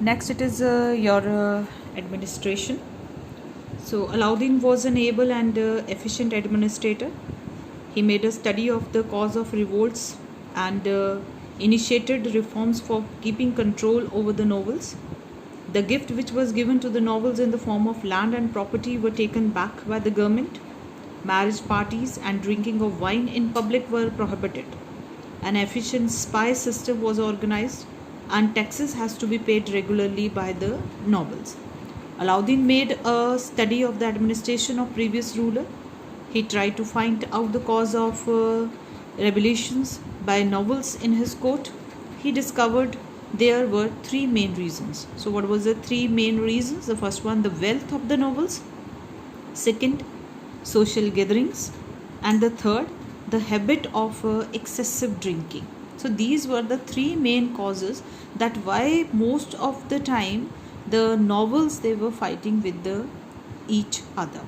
Next, it is your administration. So, Alauddin was an able and efficient administrator. He made a study of the cause of revolts and initiated reforms for keeping control over the nobles. The gift which was given to the nobles in the form of land and property were taken back by the government. Marriage parties and drinking of wine in public were prohibited. An efficient spy system was organized, and taxes has to be paid regularly by the nobles. Alauddin made a study of the administration of previous ruler. He tried to find out the cause of rebellions by nobles in his court. He discovered there were three main reasons. So what was the three main reasons? The first one, the wealth of the nobles. Second, social gatherings. And the third, the habit of excessive drinking. So these were the three main causes that why most of the time the nobles they were fighting with each other.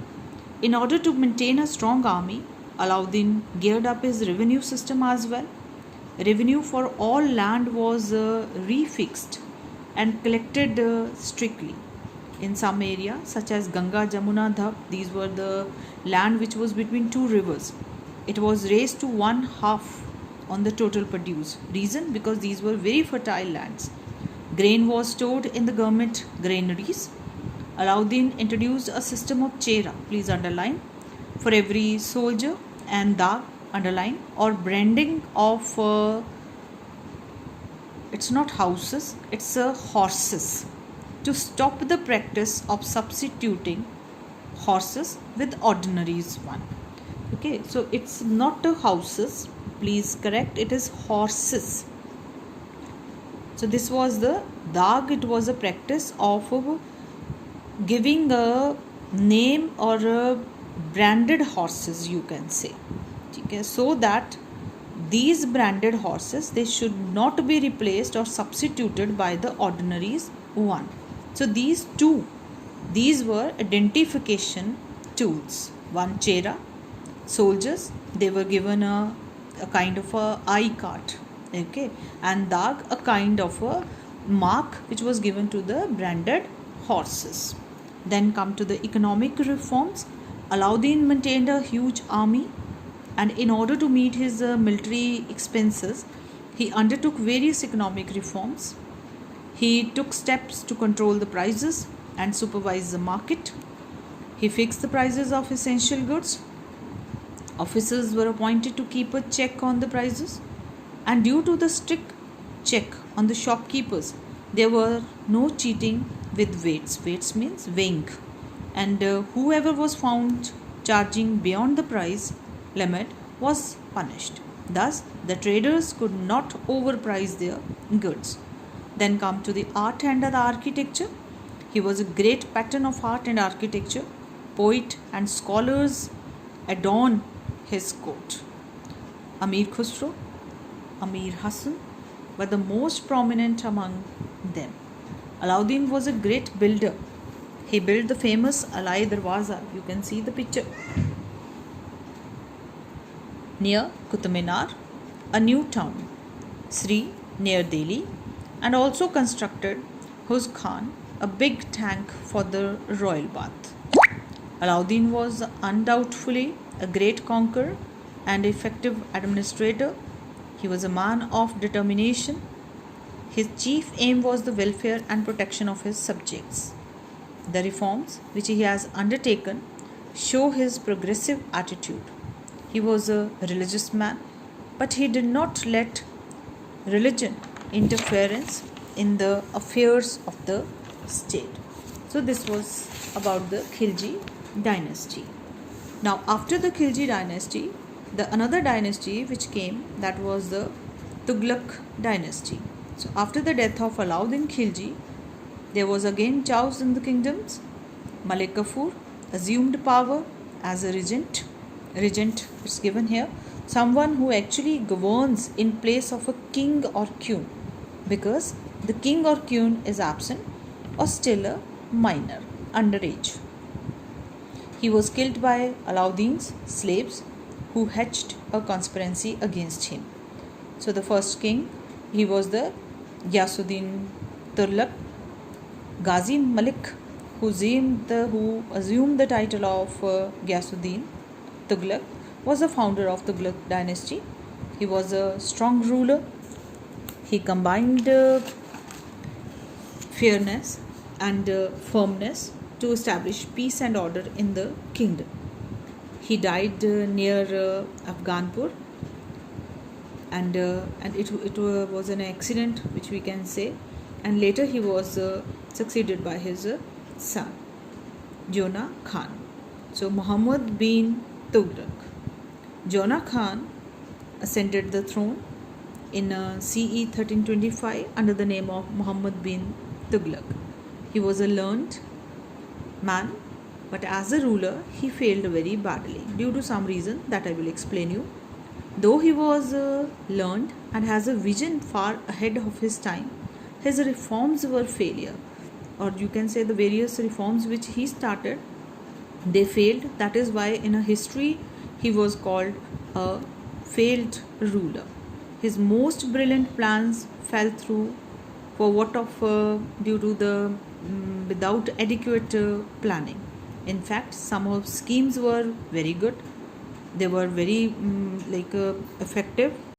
In order to maintain a strong army, Alauddin geared up his revenue system as well. Revenue for all land was refixed and collected strictly. In some area such as Ganga, Jamuna, Dhab, these were the land which was between two rivers. It was raised to 1/2 on the total produce. Reason? Because these were very fertile lands. Grain was stored in the government granaries. Alauddin introduced a system of chera, please underline, for every soldier, and dag, underline, or branding of, it's not houses, it's horses, to stop the practice of substituting horses with ordinaries one. Okay, so it's not houses, please correct, it is horses. So this was the dag, it was a practice of giving a name or a branded horses, you can say. Okay, so that these branded horses they should not be replaced or substituted by the ordinaries one. So these were identification tools. One, chera, soldiers, they were given a kind of a eye card, okay, and dag, a kind of a mark which was given to the branded horses. Then come to the economic reforms. Alauddin maintained a huge army, and in order to meet his military expenses, he undertook various economic reforms. He took steps to control the prices and supervise the market. He fixed the prices of essential goods. Officers were appointed to keep a check on the prices, and due to the strict check on the shopkeepers, there were no cheating with weights. Weights means weighing, and whoever was found charging beyond the price limit was punished. Thus, the traders could not overprice their goods. Then come to the art and the architecture. He was a great patron of art and architecture. Poet and scholars adorn his court. Amir Khusro, Amir Hassan were the most prominent among them. Alauddin was a great builder. He built the famous Alai Darwaza. You can see the picture. Near Qutub Minar, a new town, Sri, near Delhi, and also constructed Huz Khan, a big tank for the royal bath. Alauddin was undoubtedly a great conqueror and effective administrator. He was a man of determination. His chief aim was the welfare and protection of his subjects. The reforms which he has undertaken show his progressive attitude. He was a religious man, but he did not let religion interference in the affairs of the state. So this was about the Khilji dynasty. Now after the Khilji dynasty, the another dynasty which came, that was the Tughlaq dynasty. So after the death of Alauddin Khilji, there was again chaos in the kingdoms. Malik Kafur assumed power as a regent. Regent is given here, someone who actually governs in place of a king or queen, because the king or queen is absent or still a minor, underage. He was killed by Alauddin's slaves who hatched a conspiracy against him. So the first king, he was the Ghiyasuddin Tughlaq, Ghazi Malik, who assumed the title of Ghiyasuddin Tughlaq, was the founder of the Tughlaq dynasty. He was a strong ruler. He combined fairness and firmness to establish peace and order in the kingdom. He died near Afghanpur, and it was an accident, which we can say, and later he was succeeded by his son Jonah Khan. So Muhammad bin Tughlaq. Jonah Khan ascended the throne in CE 1325 under the name of Muhammad bin Tughlaq. He was a learned man, but as a ruler he failed very badly due to some reason that I will explain you. Though he was learned and has a vision far ahead of his time, his reforms were failure, or you can say the various reforms which he started, they failed. That is why in a history he was called a failed ruler. His most brilliant plans fell through for what of due to the without adequate planning. In fact, some of schemes were very good. They were very effective.